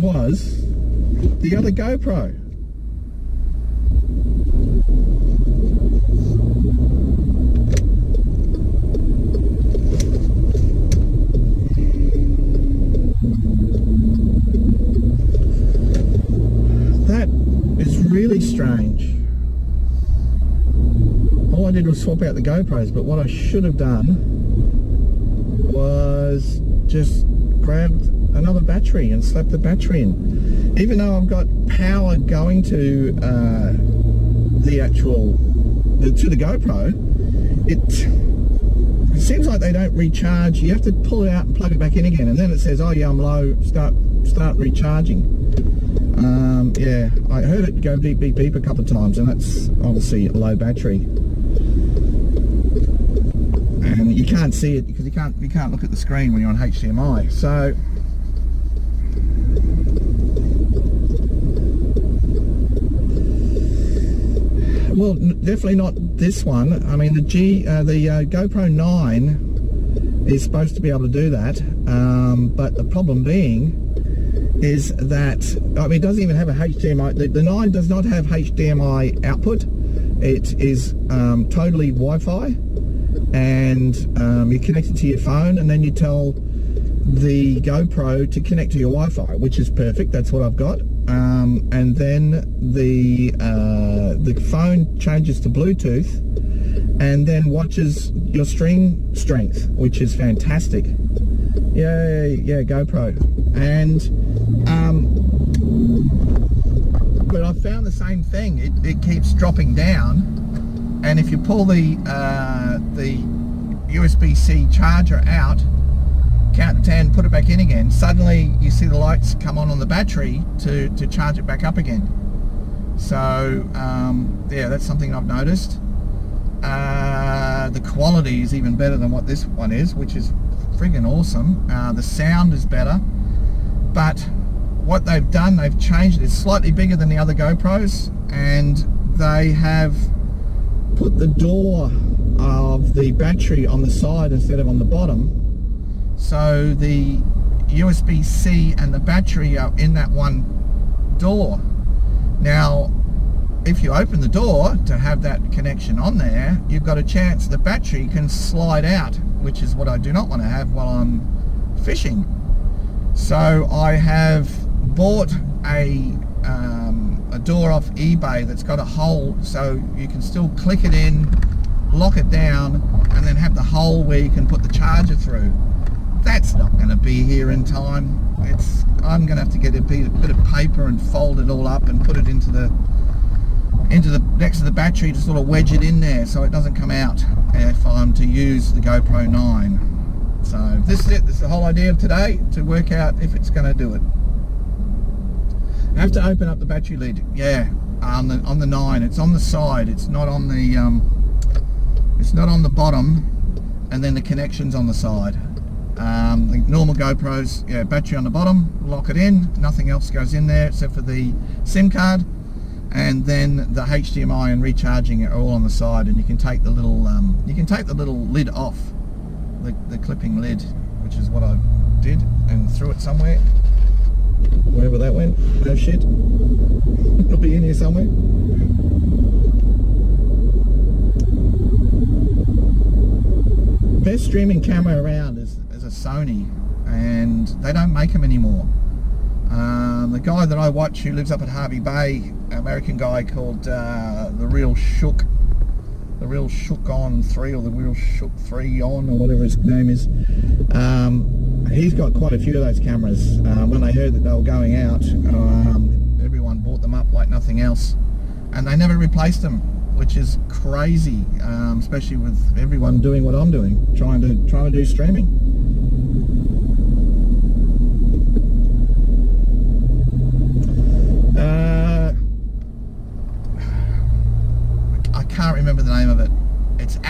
was the other GoPro. That is really strange. All I did was swap out the GoPros, but what I should have done was just grabbed another battery and slapped the battery in. Even though I've got power going to the GoPro, it seems like they don't recharge. You have to pull it out and plug it back in again, and then it says, oh yeah, I'm low, start recharging. Yeah, I heard it go beep beep beep a couple of times, and that's obviously a low battery. And you can't see it because you can't look at the screen when you're on HDMI. So well, definitely not this one. I mean, the GoPro 9 is supposed to be able to do that, but the problem being is that, I mean, it doesn't even have a HDMI. The 9 does not have HDMI output. It is totally Wi-Fi, and you connect it to your phone, and then you tell the GoPro to connect to your Wi-Fi, which is perfect. That's what I've got. And then the phone changes to Bluetooth, and then watches your string strength, which is fantastic. Yeah, GoPro. And but I found the same thing. It keeps dropping down, and if you pull the USB-C charger out, count to 10, put it back in again, suddenly you see the lights come on the battery to charge it back up again. So yeah, that's something I've noticed. The quality is even better than what this one is, which is friggin' awesome. The sound is better, but what they've done, they've changed it. It's slightly bigger than the other GoPros, and they have put the door of the battery on the side instead of on the bottom, so the USB-C and the battery are in that one door. Now if you open the door to have that connection on there, you've got a chance the battery can slide out, which is what I do not want to have while I'm fishing. So I have bought a door off eBay that's got a hole, so you can still click it in, lock it down, and then have the hole where you can put the charger through. That's not going to be here in time. I'm going to have to get a bit of paper and fold it all up and put it into the next to the battery to sort of wedge it in there so it doesn't come out if I'm to use the GoPro 9. So this is it. This is the whole idea of today, to work out if it's going to do it. I have to open up the battery lid. Yeah, on the 9. It's on the side. It's not on the bottom, and then the connection's on the side. The normal GoPros, yeah, battery on the bottom, lock it in, nothing else goes in there except for the SIM card, and then the HDMI and recharging it are all on the side. And you can take the little lid off, the clipping lid, which is what I did, and threw it somewhere, wherever that went. No shit. It'll be in here somewhere. Best streaming camera around is a Sony, and they don't make them anymore. The guy that I watch, who lives up at Harvey Bay, American guy called the Real Shook On 3, or the Real Shook 3 On, or whatever his name is, he's got quite a few of those cameras. When they heard that they were going out, everyone bought them up like nothing else, and they never replaced them, which is crazy, especially with everyone doing what I'm doing, trying to do streaming. I can't remember the name of it. It's an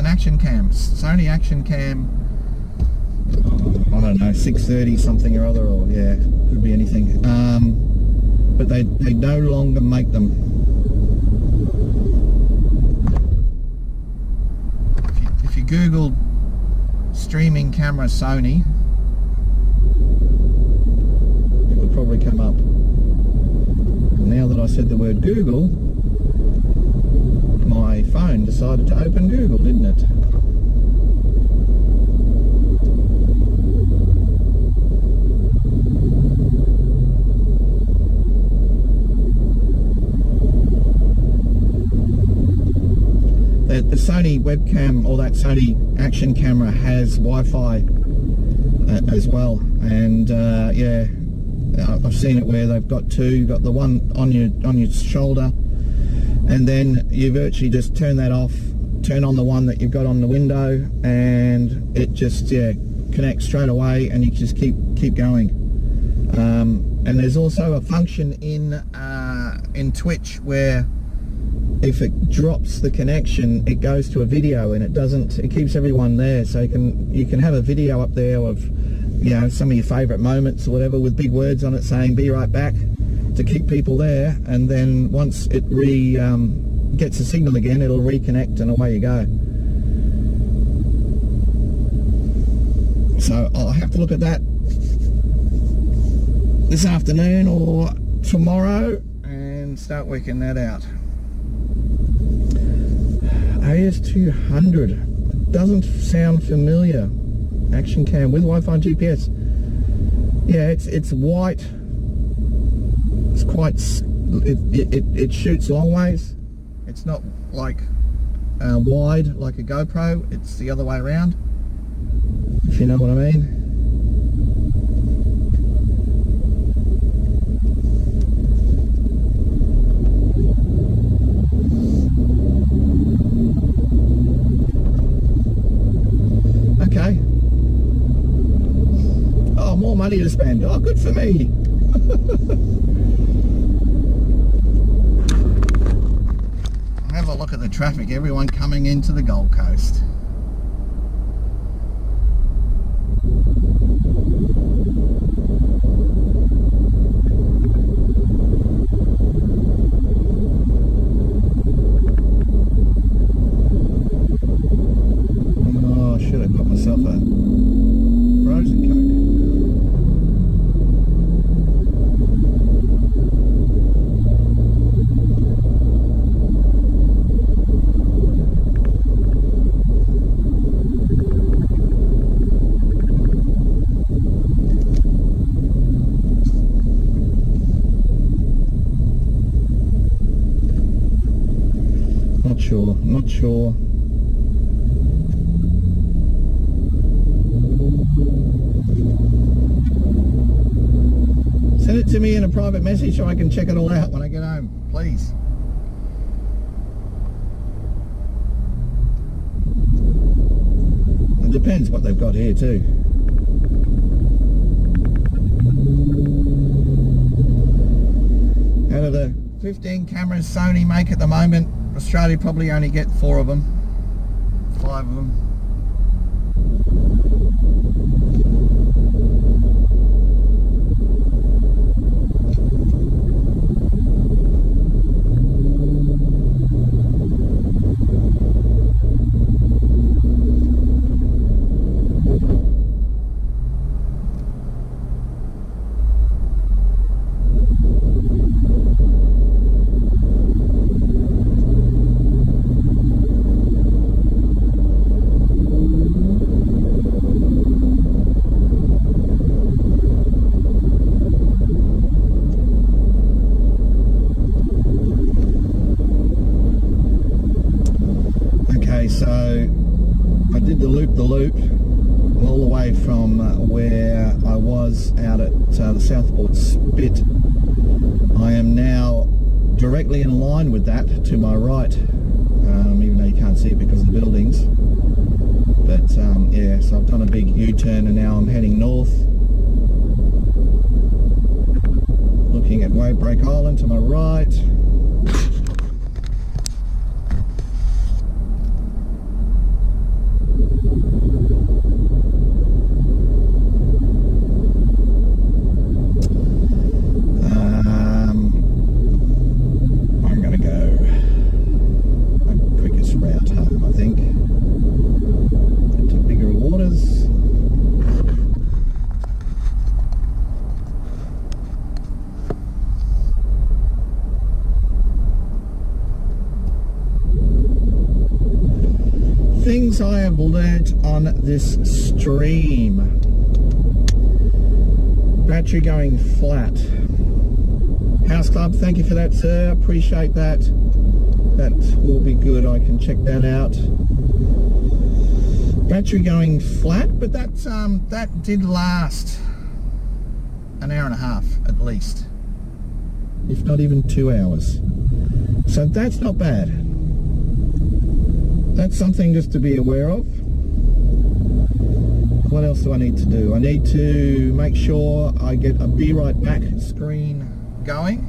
action cam, Sony action cam. I don't know, 630 something or other, or yeah, could be anything. But they no longer make them. If you Google streaming camera Sony, it will probably come word Google, my phone decided to open Google, didn't it? The Sony webcam, or that Sony action camera, has Wi-Fi as well, and yeah, I've seen it where they've got two. You've got the one on your shoulder, and then you virtually just turn that off, turn on the one that you've got on the window, and it just connects straight away, and you just keep going. And there's also a function in Twitch where if it drops the connection, it goes to a video, and it keeps everyone there, so you can have a video up there of, you know, some of your favourite moments or whatever, with big words on it saying "be right back," to keep people there, and then once it gets a signal again, it'll reconnect and away you go. So I'll have to look at that this afternoon or tomorrow and start working that out. AS200 doesn't sound familiar. Action cam with Wi-Fi and GPS. Yeah, it's white. It's quite. It shoots long ways. It's not like wide like a GoPro. It's the other way around, if you know what I mean. Okay. Oh, more money to spend. Oh, good for me. Have a look at the traffic. Everyone coming into the Gold Coast. Oh, should have got myself a frozen Coke. Not sure. Send it to me in a private message so I can check it all out when I get home, please. It depends what they've got here too. Out of the 15 cameras Sony make at the moment, Australia probably only get 4 of them, 5 of them. So I did the loop all the way from where I was out at the Southport Spit. I am now directly in line with that to my right, even though you can't see it because of the buildings. But yeah, so I've done a big U-turn and now I'm heading north, looking at Wavebreak Island to my right. things I have learnt on this stream. Battery going flat. House Club, thank you for that, sir. Appreciate that. That will be good. I can check that out. Battery going flat, but that did last an hour and a half at least, if not even 2 hours. So that's not bad. That's something just to be aware of. What else do I need to do? I need to make sure I get a Be Right Back screen going,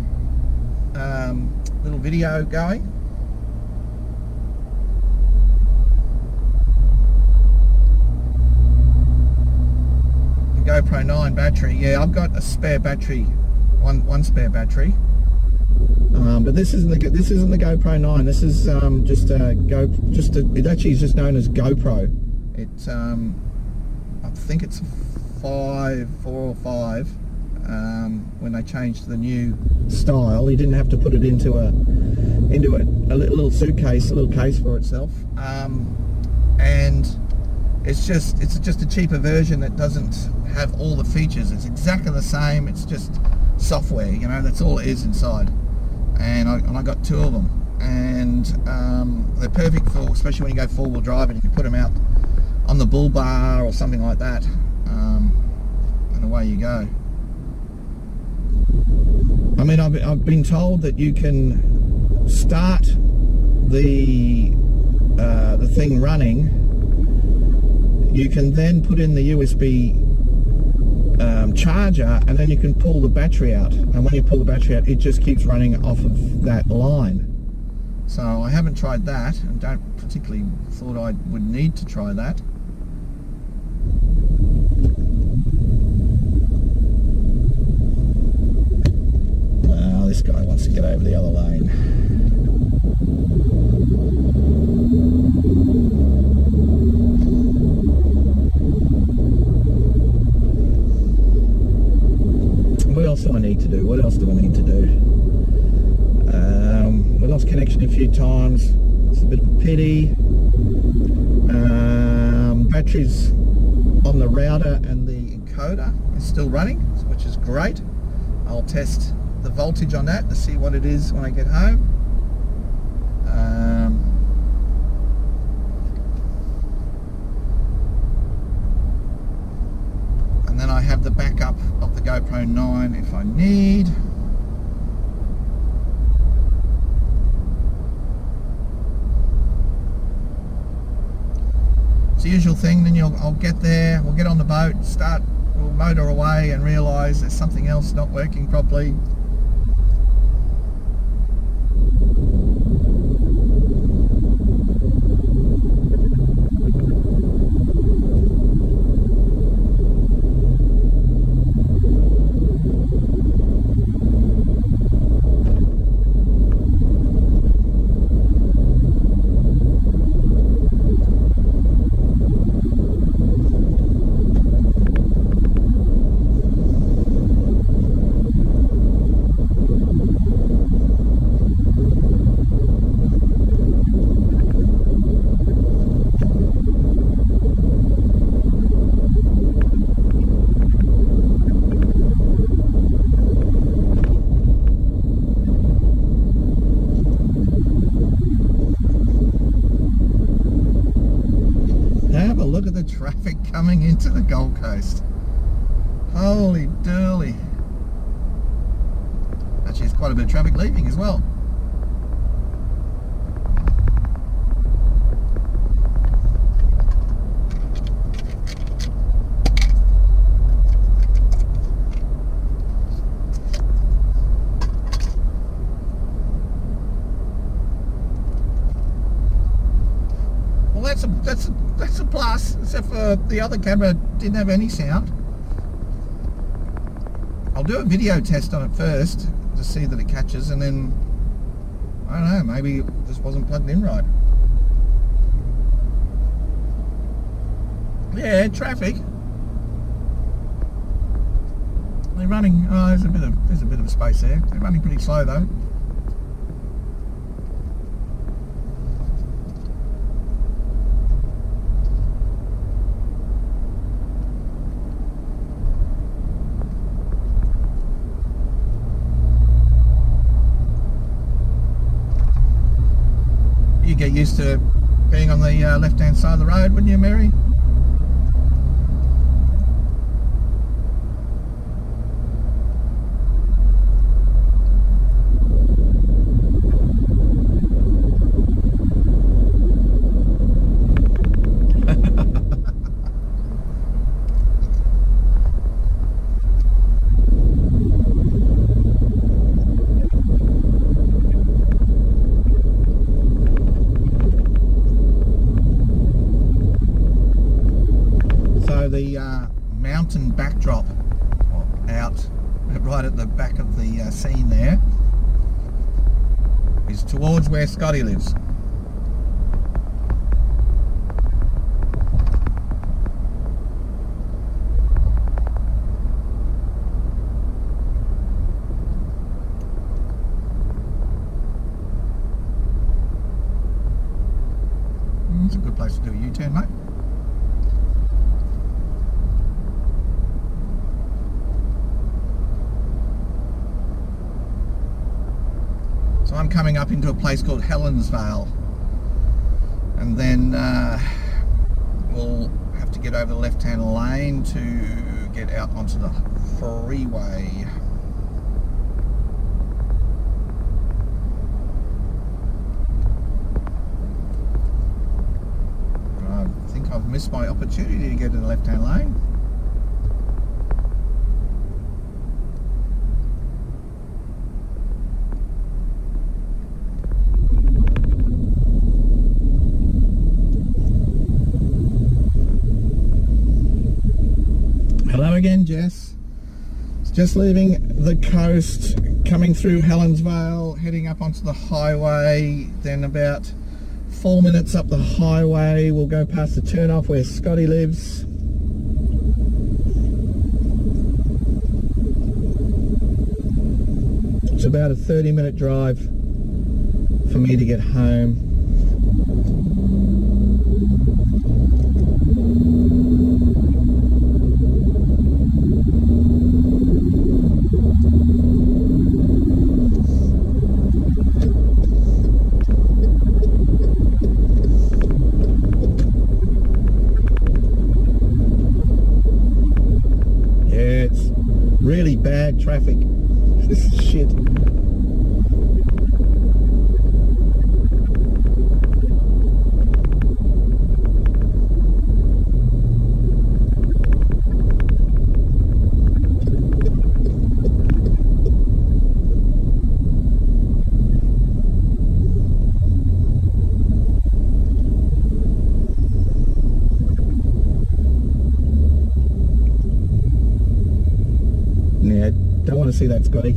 little video going. The GoPro 9 battery, yeah, Actually, got a spare battery, one spare battery. But this isn't the GoPro 9. This is it actually is just known as GoPro. It's I think it's 4 or 5. When they changed the new style, you didn't have to put it into a little suitcase, a little case for itself. And it's just a cheaper version that doesn't have all the features. It's exactly the same. It's just software, you know. That's all it is inside. And I got 2 of them, and they're perfect for, especially when you go 4-wheel drive and you can put them out on the bull bar or something like that, and away you go. I mean, I've been told that you can start the thing running. You can then put in the USB charger, and then you can pull the battery out, and when you pull the battery out, it just keeps running off of that line. So I haven't tried that, and don't particularly thought I would need to try that. Well, this guy wants to get over the other lane. What else do I need to do? We lost connection a few times. It's a bit of a pity. Batteries on the router and the encoder is still running, which is great. I'll test the voltage on that to see what it is when I get home. And then I have the backup of the GoPro 9 if I need. It's the usual thing. Then I'll get there, we'll get on the boat, we'll motor away and realise there's something else not working properly. Look at the traffic coming into the Gold Coast. Holy dooly. Actually, there's quite a bit of traffic leaving as well. Well, that's a plus, except for the other camera didn't have any sound. I'll do a video test on it first to see that it catches, and then I don't know, maybe it just wasn't plugged in right. Yeah, traffic. They're running. Oh, there's a bit of space there. They're running pretty slow though. get used to being on the left-hand side of the road, wouldn't you, Mary? The mountain backdrop out right at the back of the scene there is towards where Scotty lives. It's a good place to do a U-turn, mate. So I'm coming up into a place called Helensvale, and then we'll have to get over the left-hand lane to get out onto the freeway. I think I've missed my opportunity to get to the left-hand lane. Hello again, Jess. It's just leaving the coast, coming through Helensvale, heading up onto the highway. Then about 4 minutes up the highway, we'll go past the turn-off where Scotty lives. It's about a 30-minute drive for me to get home. Really bad traffic. This is shit. Yeah, don't want to see that, Scotty.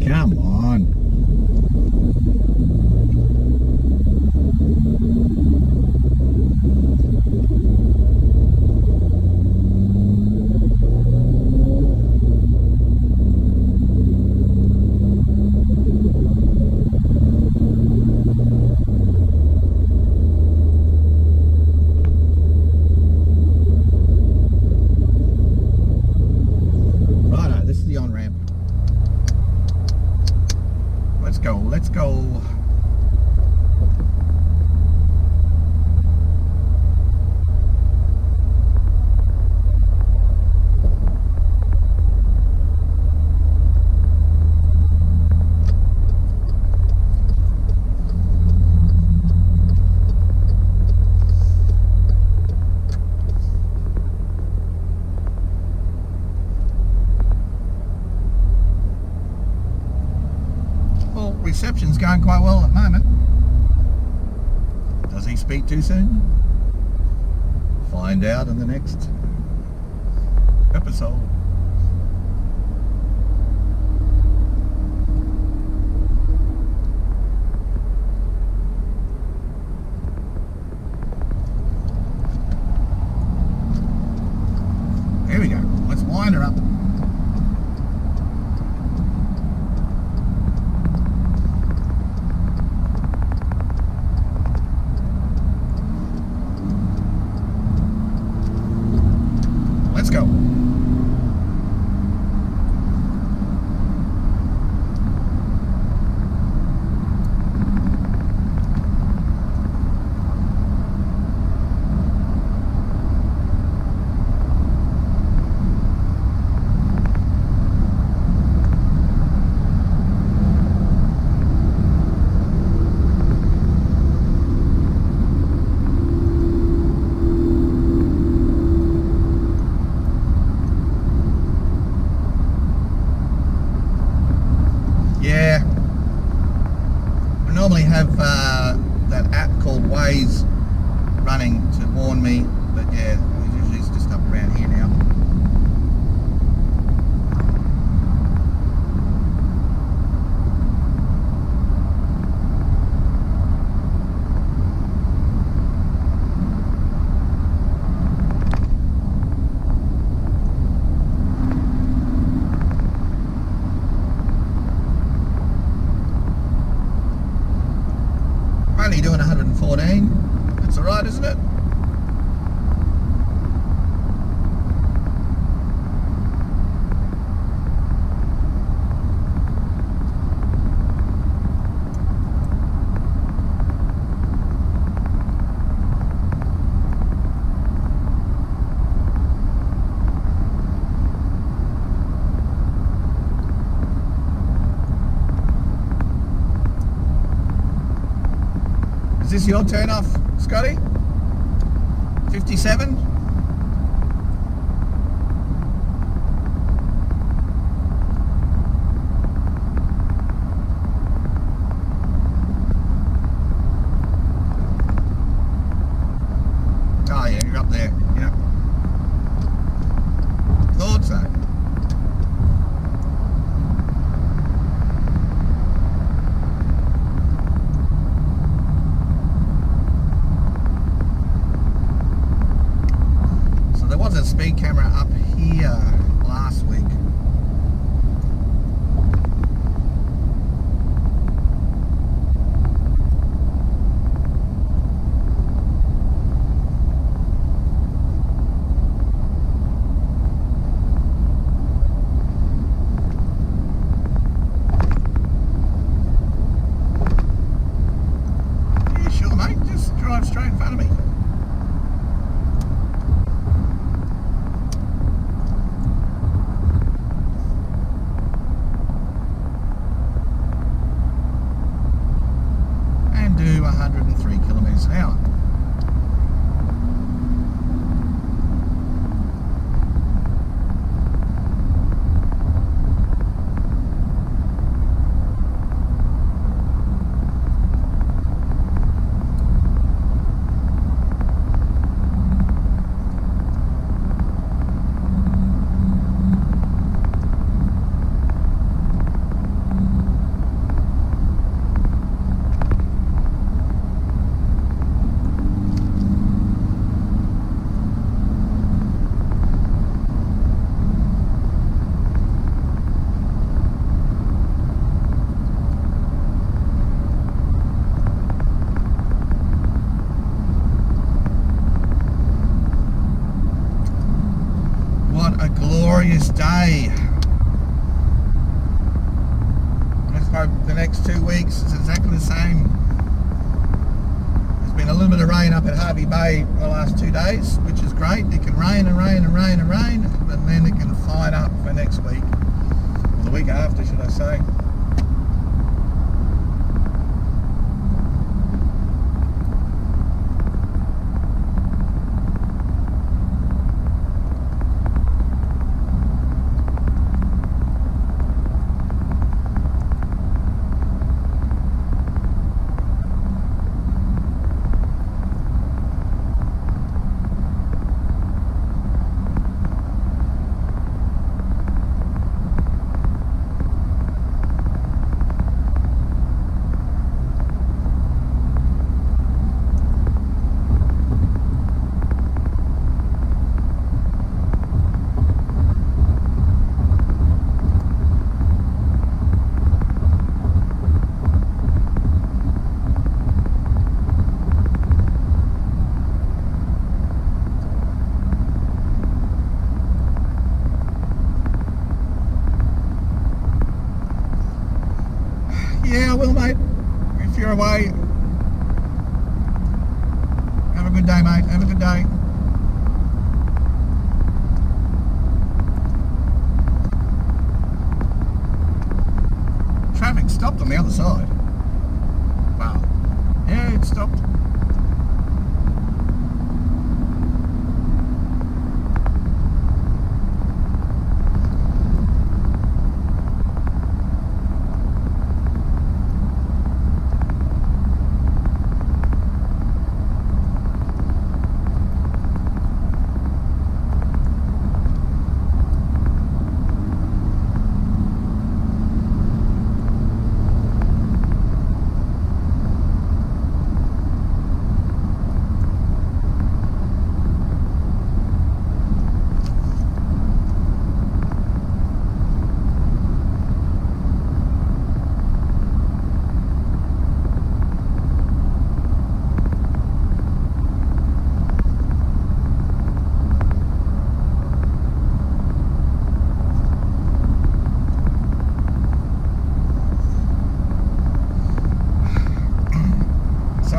Come on. Righto, this is the on-ramp. Let's go. Reception's going quite well at the moment. Does he speak too soon? Find out in the next episode. There we go. Let's wind her up. Let's go. Yeah, I normally have that app called Waze running to warn me, but yeah, usually it's just up around here now. Only doing 114. That's alright, isn't it? Is this your turn off, Scotty? 57? Oh yeah, you're up there. Yep. Thought so. A speed camera up here last week. Yeah, sure, mate. Just drive straight in front of me. Do 103 kilometres an hour. What a glorious day. Let's hope the next 2 weeks is exactly the same. There's been a little bit of rain up at Hervey Bay the last 2 days, which is great. It can rain and rain and rain and rain, but then it can fine up for next week, or the week after, should I say. a good day, mate. Have a good day. Traffic stopped on the other side. Wow. Yeah, it stopped.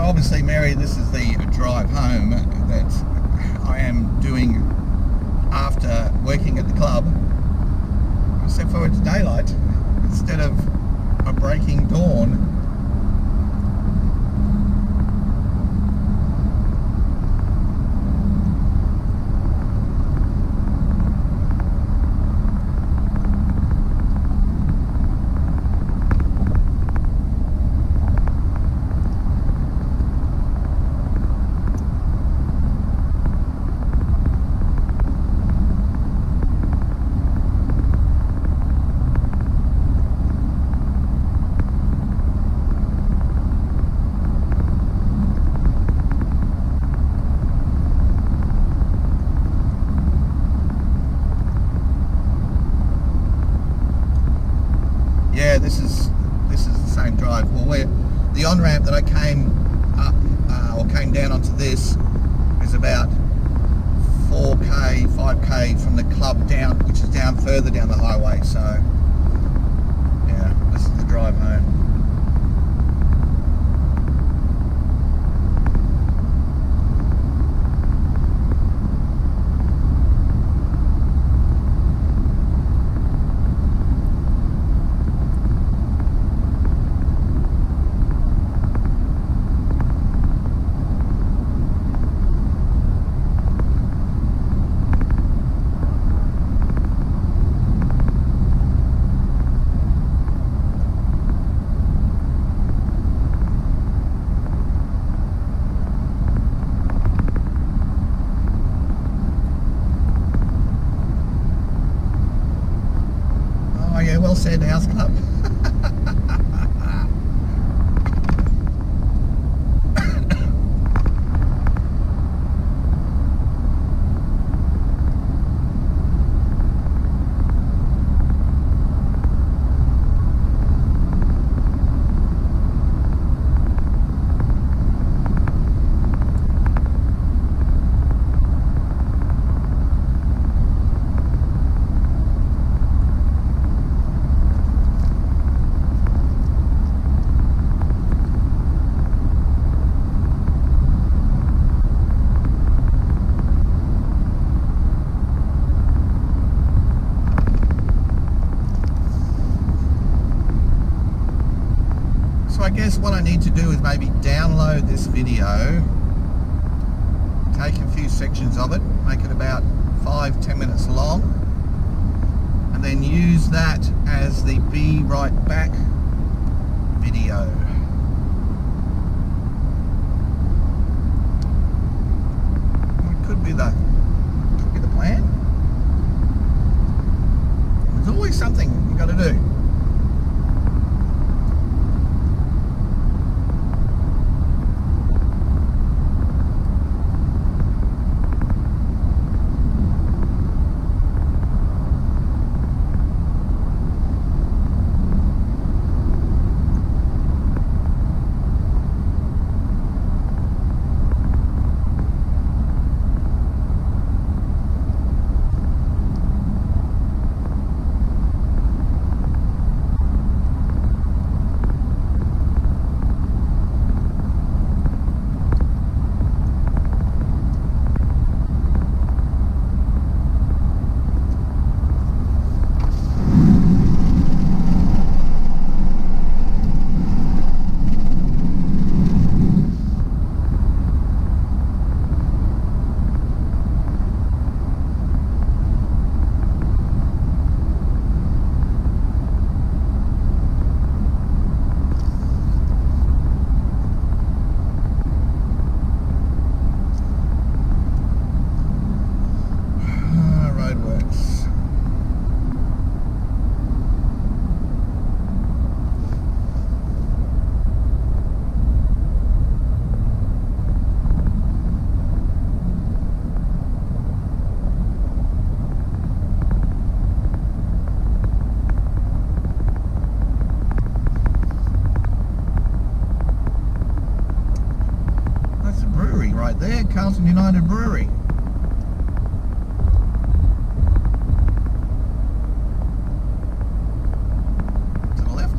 Obviously, Mary, this is the drive home that I am doing after working at the club, except for it's daylight instead of a breaking dawn. Yeah, this is the same drive. Well, the on-ramp that I came up or came down onto this is about 4k, 5k from the club down, which is down further down the highway. So yeah, this is the drive home. Yeah, well said, House Club. So I guess what I need to do is maybe download this video, take a few sections of it, make it about 5-10 minutes long, and then use that as the Be Right Back video. It could be the plan. There's always something you got to do. right there, Carlton United Brewery. To the left.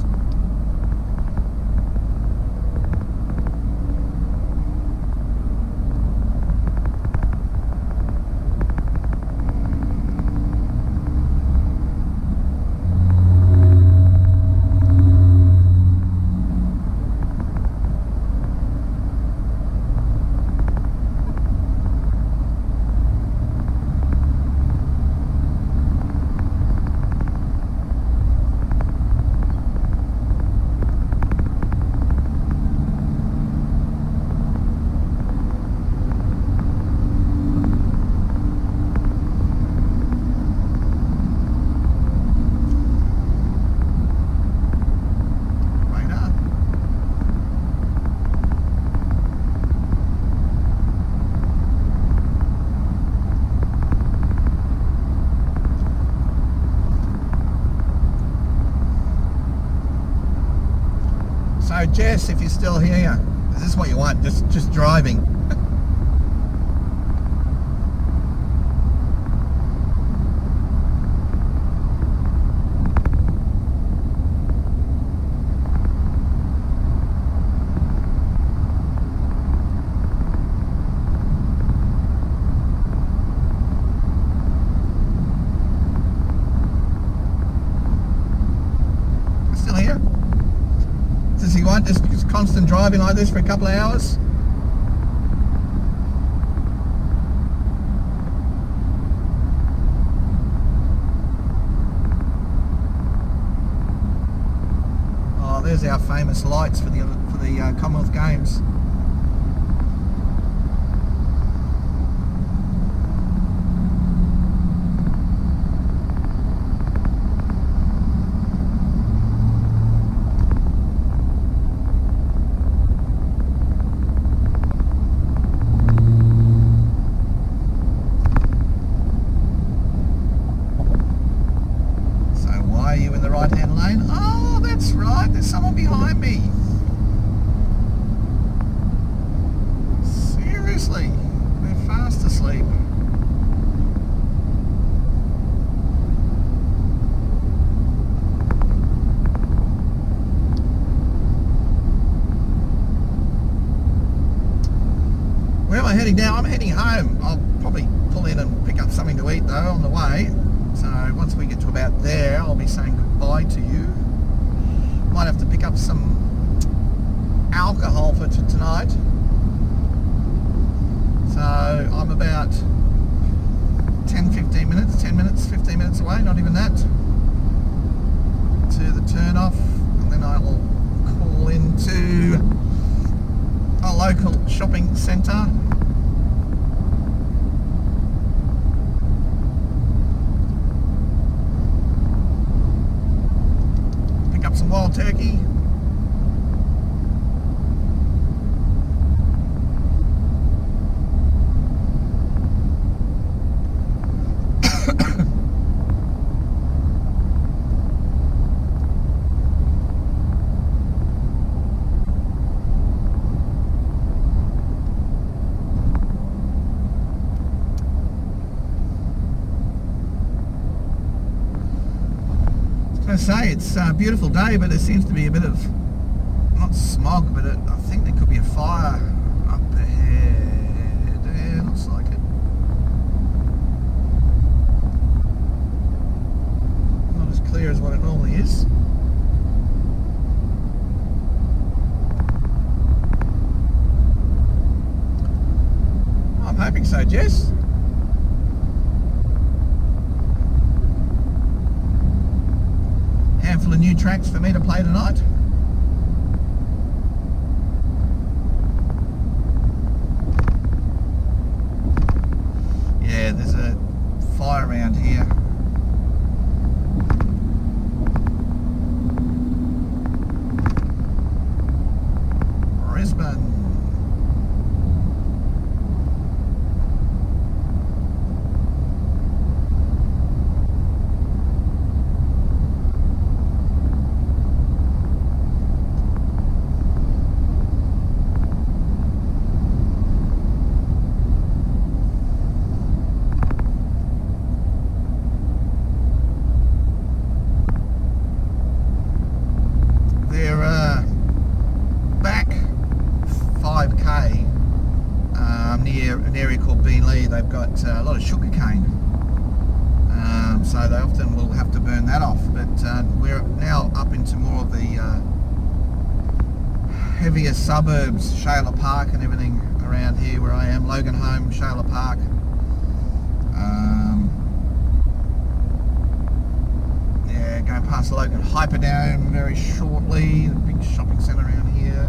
So Jess, if you're still here, is this what you want? Just driving? Still here? Does he want just constant driving like this for a couple of hours? Oh, there's our famous lights for the Commonwealth Games. Right-hand lane. Oh, that's right, there's someone behind me. Seriously, they're fast asleep. Where am I heading now? I'm heading home. I'll probably pull in and pick up something to eat though on the way. So once we get to about there, I'll be saying goodbye to you. Might have to pick up some alcohol for tonight. So I'm about 10 minutes away, not even that, to the turn off, and then I will call into a local shopping centre. Some wild turkey. I say it's a beautiful day, but there seems to be a bit of, not smog, but I think there could be a fire up ahead. Yeah, looks like it. Not as clear as what it normally is. I'm hoping so, Jess. Handful of new tracks for me to play tonight. Yeah, there's a fire around here. Brisbane. near an area called Beenleigh, they've got a lot of sugar cane. So they often will have to burn that off. But we're now up into more of the heavier suburbs, Shayla Park and everything around here where I am. Loganholme, Shayla Park. Yeah, going past the Logan Hyperdome very shortly, the big shopping centre around here.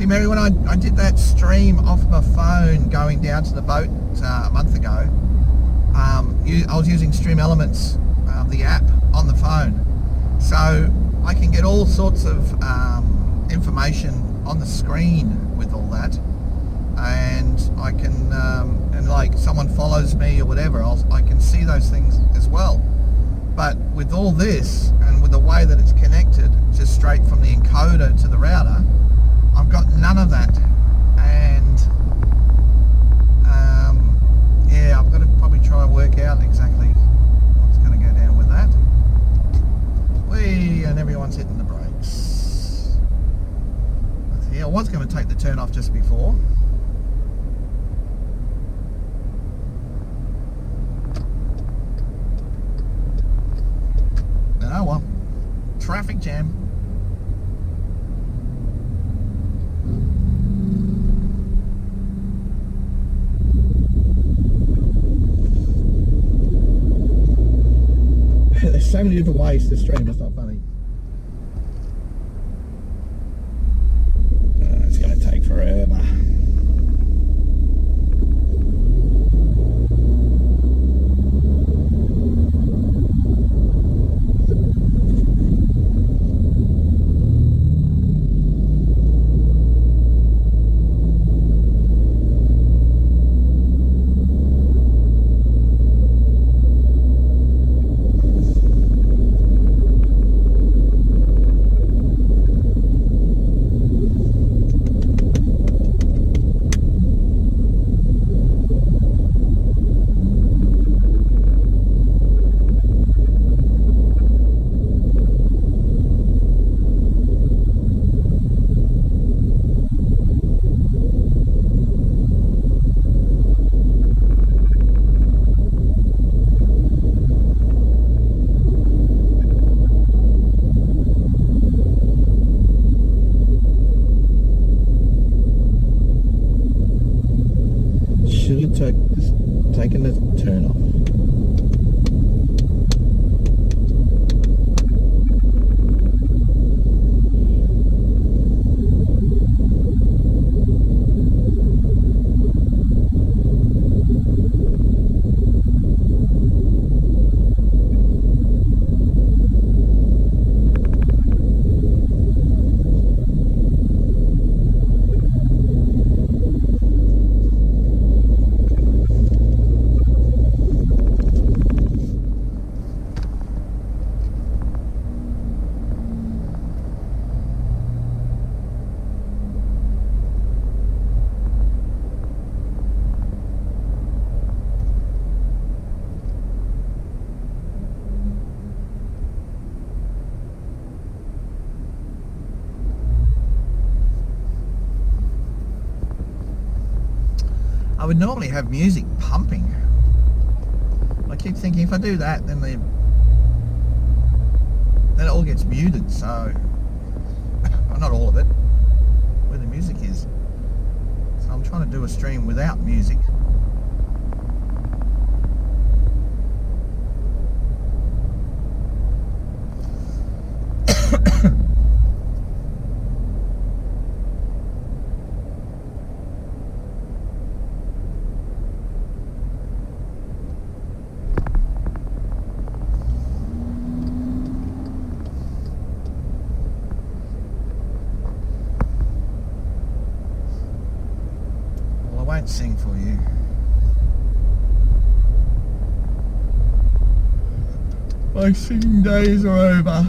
Mary, when I did that stream off my phone going down to the boat a month ago, I was using Stream Elements, the app on the phone. So I can get all sorts of information on the screen with all that. And I can, and like someone follows me or whatever, I can see those things as well. But with all this, and with the way that it's connected, just straight from the encoder to the router, I've got none of that, and yeah, I've got to probably try and work out exactly what's going to go down with that. And everyone's hitting the brakes. Yeah, I was going to take the turn off just before. Oh well, traffic jam. so many different ways to stream, it's not funny. It's going to take forever. Should have taken the turn off. I would normally have music pumping. I keep thinking if I do that, then it all gets muted. So, well, not all of it, where the music is. So I'm trying to do a stream without music. I won't sing for you. My singing days are over.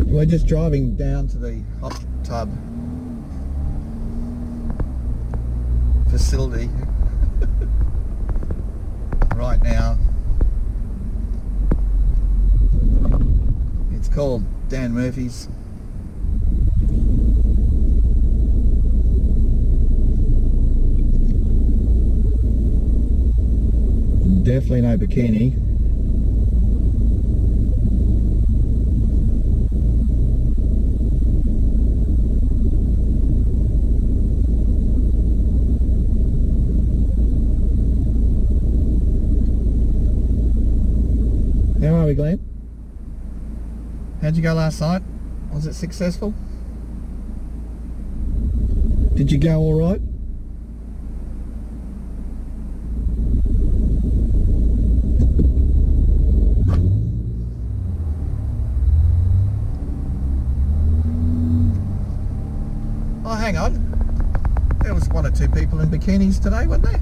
We're just driving down to the hot tub facility right now. It's called Dan Murphy's. Definitely no bikini. How are we, Glenn? How'd you go last night? Was it successful? Did you go all right? Oh, hang on. There was one or two people in bikinis today, wasn't there?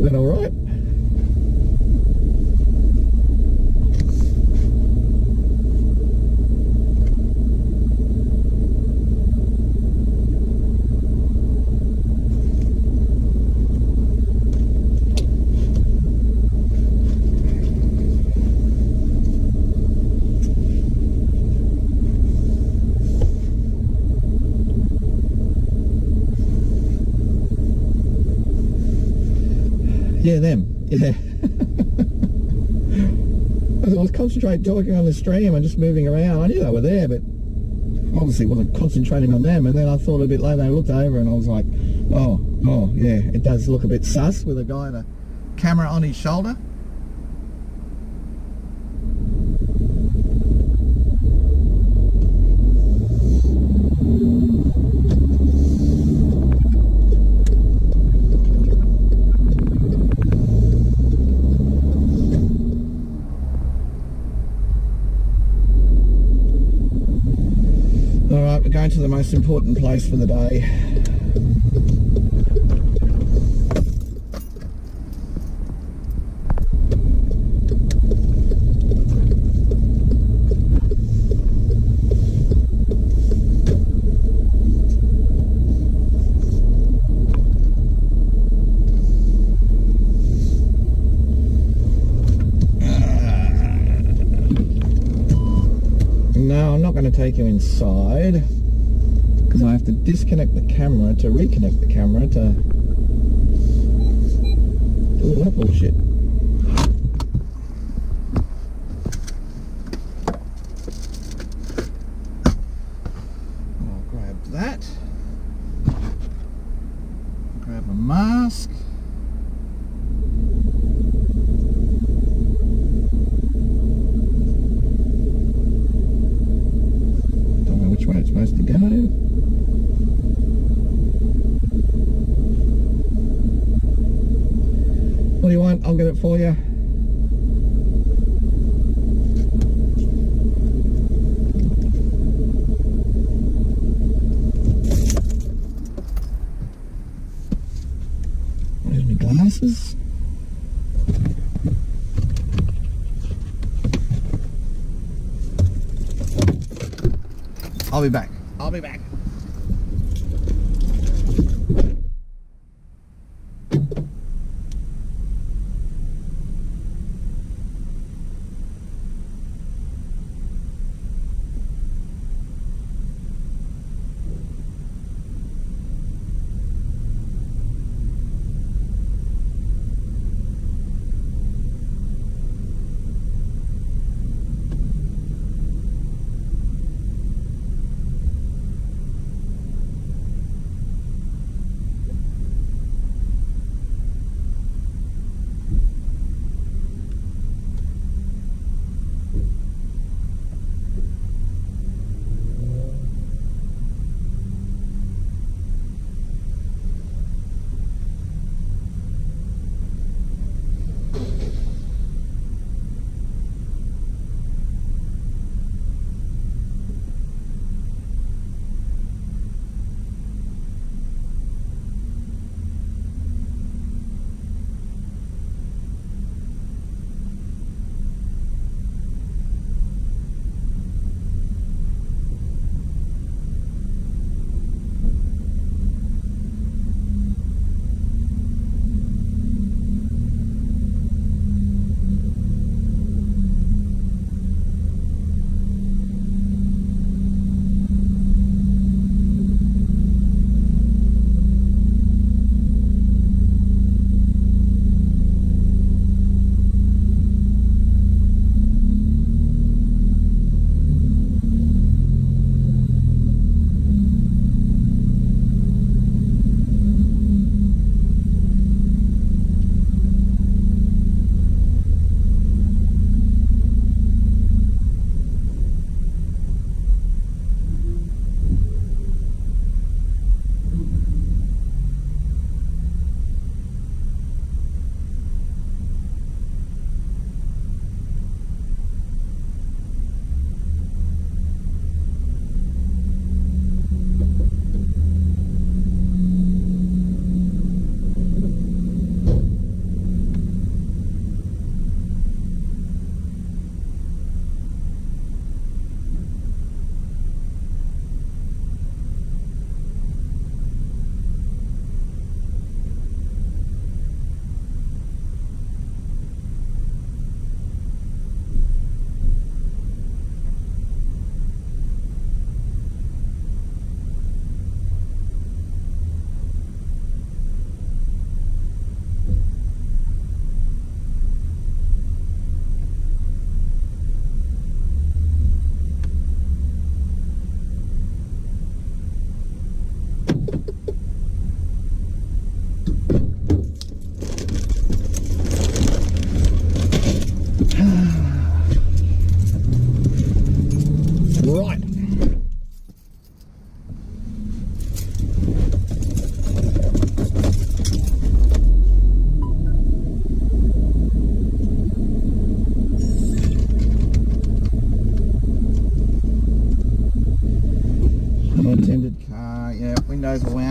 that all right? Yeah, them. Yeah. I was concentrating talking on the stream and just moving around. I knew they were there, but obviously wasn't concentrating on them. And then I thought a bit later, I looked over and I was like, oh, yeah, it does look a bit sus with a guy with a camera on his shoulder. Alright, we're going to the most important place for the day. No, I'm not going to take you inside because I have to disconnect the camera to reconnect the camera to do all that bullshit. I'll grab that. Grab a mask. Where it's supposed to go. What do you want? I'll get it for you. Where's my glasses? I'll be back. I'll be back.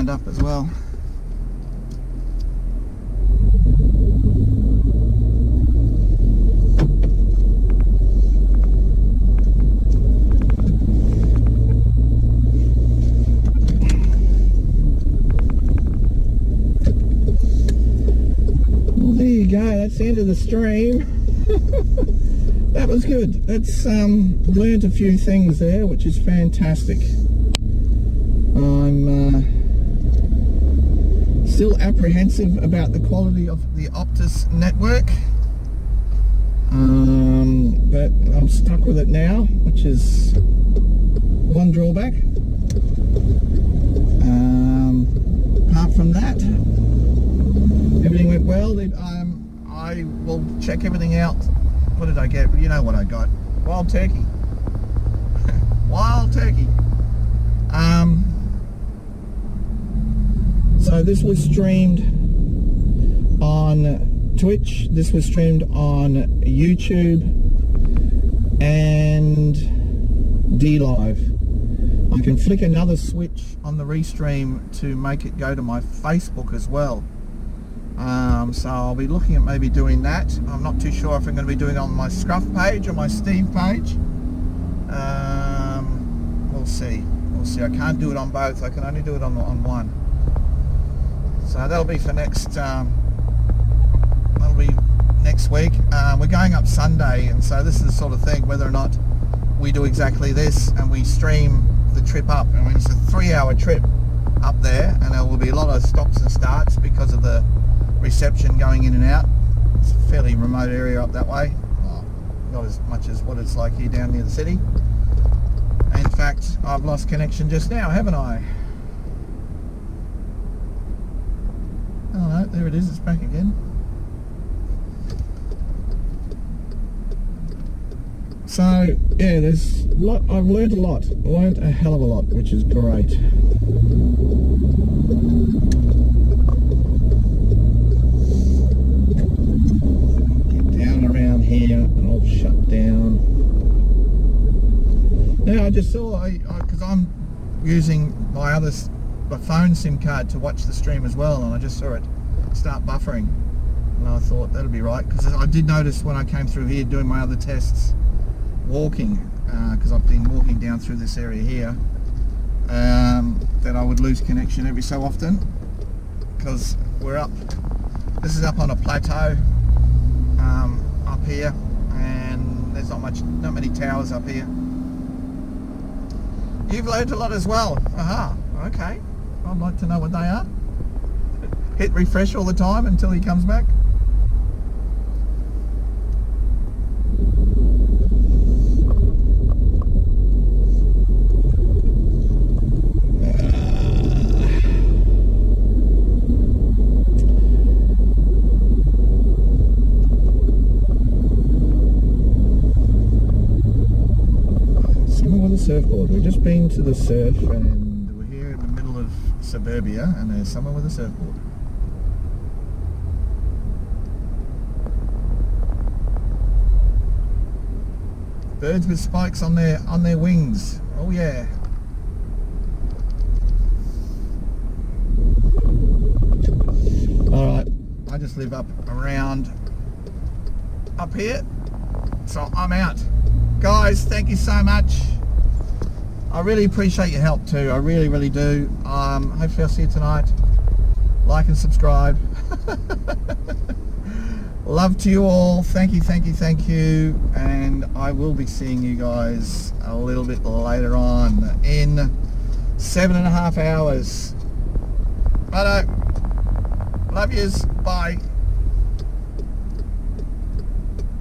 lined up as well. Well, there you go. That's the end of the stream. That was good. That's learned a few things there, which is fantastic. I'm still apprehensive about the quality of the Optus network, but I'm stuck with it now, which is one drawback. Apart from that, everything went well. I will check everything out. What did I get? You know what I got. Wild turkey. Wild turkey. So this was streamed on Twitch. This was streamed on YouTube and DLive. I can flick another switch on the restream to make it go to my Facebook as well. So I'll be looking at maybe doing that. I'm not too sure if I'm going to be doing it on my Scruff page or my Steve page. We'll see. We'll see. I can't do it on both. I can only do it on one. So that'll be for next. That'll be next week. We're going up Sunday, and so this is the sort of thing. Whether or not we do exactly this and we stream the trip up. I mean, it's a 3-hour trip up there, and there will be a lot of stops and starts because of the reception going in and out. It's a fairly remote area up that way. Well, not as much as what it's like here down near the city. In fact, I've lost connection just now, haven't I? Oh no, there it is, it's back again. So yeah, there's a lot. I've learned a lot. Learned a hell of a lot, which is great. Get down around here and all shut down. Now I just saw, because I'm using my phone SIM card to watch the stream as well, and I just saw it start buffering, and I thought that'll be right, because I did notice when I came through here doing my other tests, walking, because I've been walking down through this area here, that I would lose connection every so often, because we're up, this is up on a plateau up here, and there's not many towers up here. You've learned a lot as well. Aha, okay. I'd like to know what they are. Hit refresh all the time until he comes back. Surfboard. We've just been to the surf, and we're here in the middle of suburbia, and there's someone with a surfboard. Birds with spikes on their wings. Oh yeah. All right, I just live up here, so I'm out. Guys, thank you so much. I really appreciate your help too. I really, really do. Hopefully I'll see you tonight. Like and subscribe. Love to you all. Thank you, thank you, thank you. And I will be seeing you guys a little bit later on in 7.5 hours. Righto. Love yous. Bye.